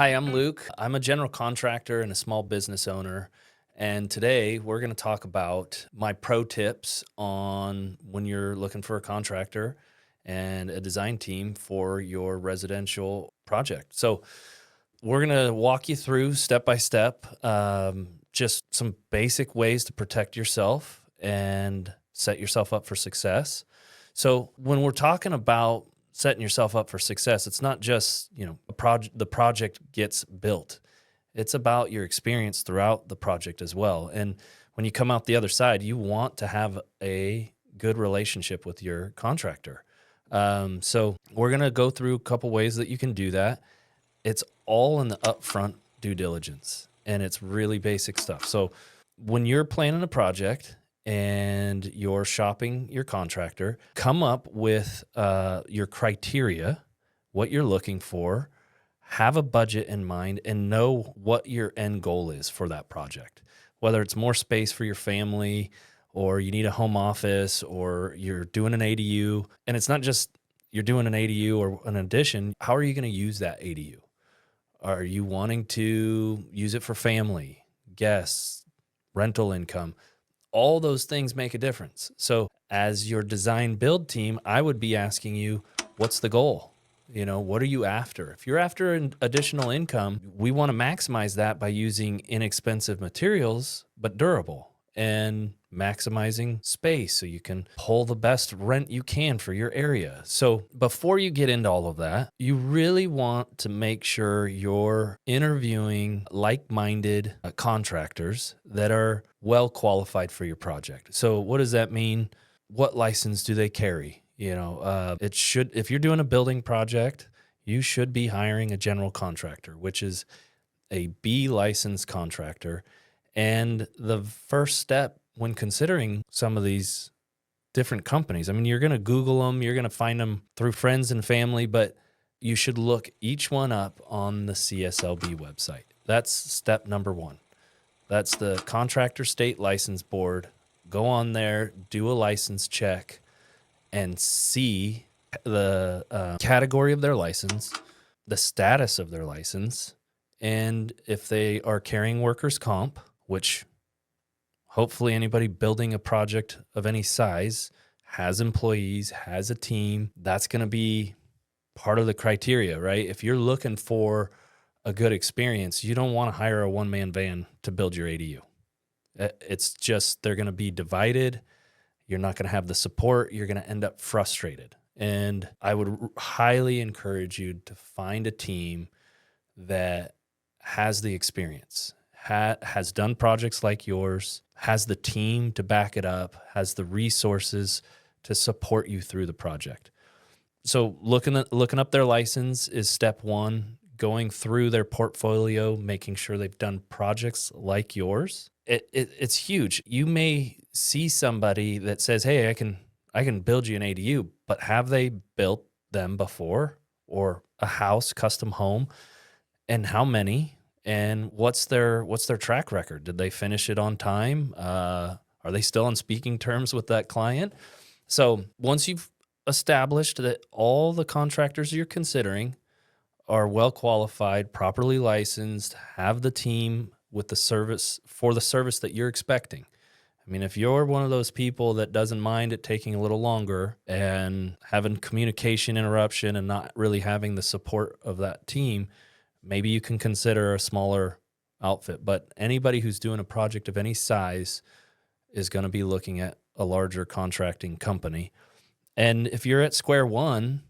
Hi, I'm Luke. I'm a general contractor and a small business owner. And today we're going to talk about my pro tips on when you're looking for a contractor and a design team for your residential project. So, we're going to walk you through step by step, just some basic ways to protect yourself and set yourself up for success. So when we're talking about setting yourself up for success, it's not just, the project gets built. It's about your experience throughout the project as well. And when you come out the other side, you want to have a good relationship with your contractor. So we're going to go through a couple ways that you can do that. It's all in the upfront due diligence, and it's really basic stuff. So when you're planning a project and you're shopping your contractor, come up with your criteria, what you're looking for, have a budget in mind, and know what your end goal is for that project. Whether it's more space for your family, or you need a home office, or you're doing an ADU, and it's not just you're doing an ADU or an addition. How are you going to use that ADU? Are you wanting to use it for family, guests, rental income? All those things make a difference. So as your design build team, I would be asking you, what's the goal? What are you after? If you're after an additional income, we want to maximize that by using inexpensive materials, but durable, and maximizing space so you can pull the best rent you can for your area. So before you get into all of that, you really want to make sure you're interviewing like-minded contractors that are well qualified for your project. So what does that mean? What license do they carry? If you're doing a building project, you should be hiring a general contractor, which is a B licensed contractor. And the first step when considering some of these different companies, you're going to Google them, you're going to find them through friends and family, but you should look each one up on the CSLB website. That's step number one. That's the Contractor State License Board. Go on there, do a license check, and see the category of their license, the status of their license, and if they are carrying workers' comp, which hopefully anybody building a project of any size has employees, has a team. That's going to be part of the criteria, right? If you're looking for a good experience, you don't want to hire a one-man van to build your ADU. It's just they're going to be divided. You're not going to have the support. You're going to end up frustrated. And I would highly encourage you to find a team that has the experience, has done projects like yours, has the team to back it up, has the resources to support you through the project. So looking up their license is step one. Going through their portfolio, making sure they've done projects like yours. It's huge. You may see somebody that says, "Hey, I can build you an ADU," but have they built them before, or a house, custom home, and how many? And what's their track record? Did they finish it on time? Are they still on speaking terms with that client? So once you've established that all the contractors you're considering are well qualified, properly licensed, have the team with the service for the service that you're expecting. If you're one of those people that doesn't mind it taking a little longer and having communication interruption and not really having the support of that team, maybe you can consider a smaller outfit. But anybody who's doing a project of any size is going to be looking at a larger contracting company. And if you're at square one,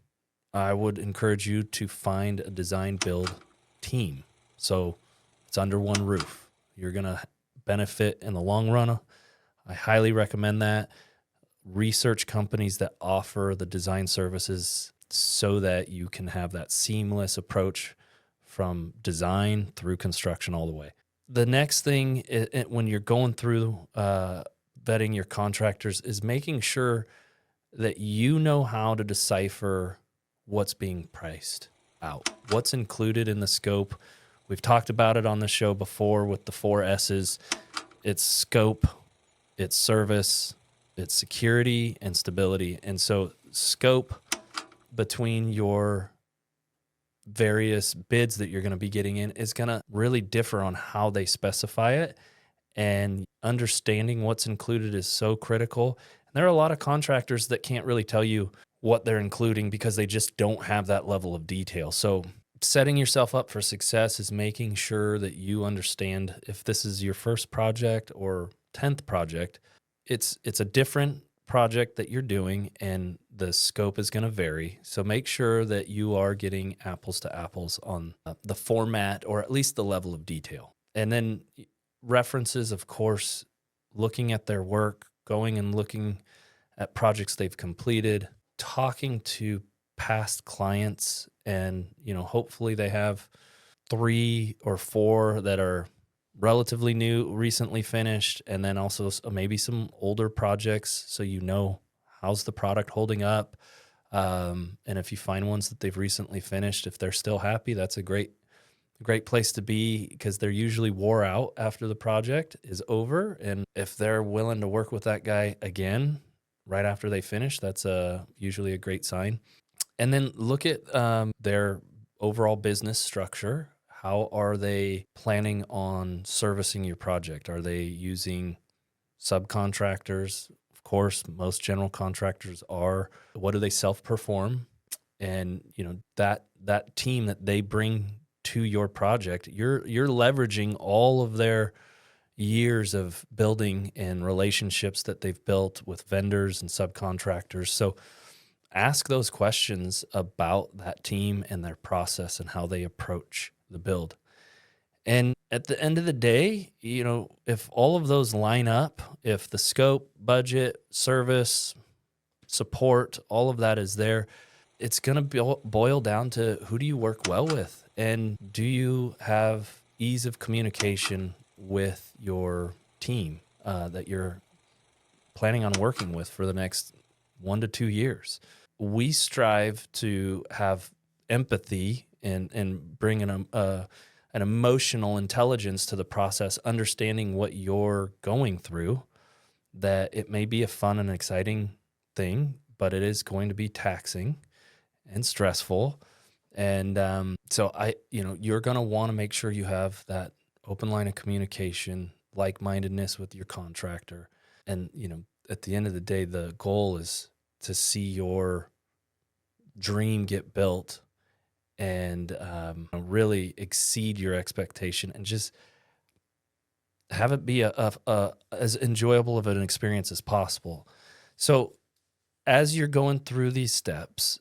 I would encourage you to find a design build team. So it's under one roof. You're going to benefit in the long run. I highly recommend that. Research companies that offer the design services so that you can have that seamless approach from design through construction all the way. The next thing when you're going through vetting your contractors is making sure that you know how to decipher what's being priced out, what's included in the scope. We've talked about it on the show before with the 4 S's. It's scope, it's service, it's security, and stability. And so scope between your various bids that you're going to be getting in is going to really differ on how they specify it. And understanding what's included is so critical. And there are a lot of contractors that can't really tell you what they're including because they just don't have that level of detail. So setting yourself up for success is making sure that you understand if this is your first project or 10th project, it's a different project that you're doing and the scope is going to vary. So make sure that you are getting apples to apples on the format or at least the level of detail. And then references, of course, looking at their work, going and looking at projects they've completed, talking to past clients, and hopefully they have 3 or 4 that are relatively new, recently finished, and then also maybe some older projects, so how's the product holding up. And if you find ones that they've recently finished, if they're still happy, that's a great place to be, because they're usually wore out after the project is over. And if they're willing to work with that guy again right after they finish, that's usually a great sign. And then look at their overall business structure. How are they planning on servicing your project? Are they using subcontractors? Of course, most general contractors are. What do they self-perform? And that team that they bring to your project, you're leveraging all of their years of building and relationships that they've built with vendors and subcontractors. So ask those questions about that team and their process and how they approach the build. And at the end of the day, if all of those line up, if the scope, budget, service, support, all of that is there, it's going to boil down to who do you work well with, and do you have ease of communication with your team that you're planning on working with for the next 1 to 2 years. We strive to have empathy and bring an emotional intelligence to the process, understanding what you're going through, that it may be a fun and exciting thing, but it is going to be taxing and stressful. And so you're going to want to make sure you have that open line of communication, like-mindedness with your contractor. And, at the end of the day, the goal is to see your dream get built and really exceed your expectation, and just have it be as enjoyable of an experience as possible. So as you're going through these steps,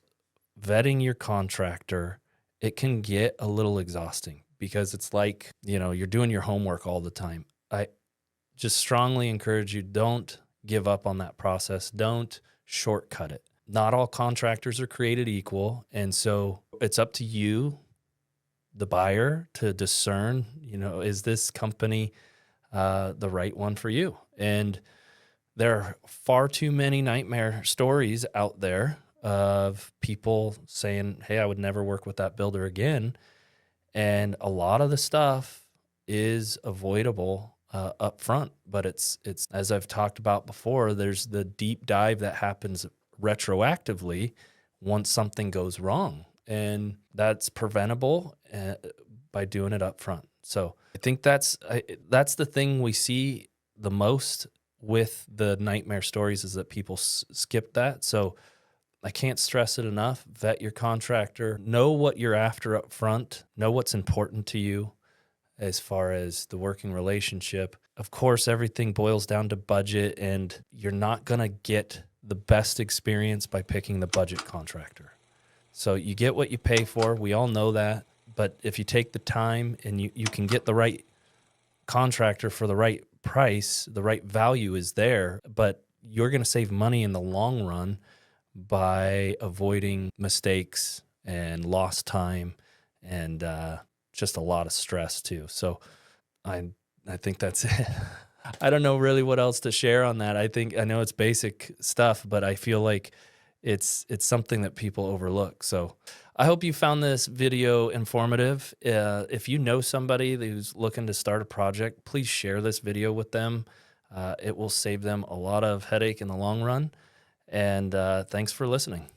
vetting your contractor, it can get a little exhausting because it's like, you're doing your homework all the time. I just strongly encourage you, don't give up on that process. Don't shortcut it. Not all contractors are created equal. And so it's up to you, the buyer, to discern, is this company the right one for you? And there are far too many nightmare stories out there of people saying, hey, I would never work with that builder again. And a lot of the stuff is avoidable up front, but it's as I've talked about before, there's the deep dive that happens retroactively once something goes wrong, and that's preventable by doing it up front. So I think that's the thing we see the most with the nightmare stories, is that people skip that. So I can't stress it enough. Vet your contractor. Know what you're after up front. Know what's important to you as far as the working relationship. Of course, everything boils down to budget, and you're not going to get the best experience by picking the budget contractor. So you get what you pay for. We all know that. But if you take the time and you can get the right contractor for the right price, the right value is there, but you're going to save money in the long run by avoiding mistakes and lost time and just a lot of stress too. So I think that's it. I don't know really what else to share on that. I know it's basic stuff, but I feel like it's something that people overlook. So I hope you found this video informative. If you know somebody who's looking to start a project, please share this video with them. It will save them a lot of headache in the long run. And thanks for listening.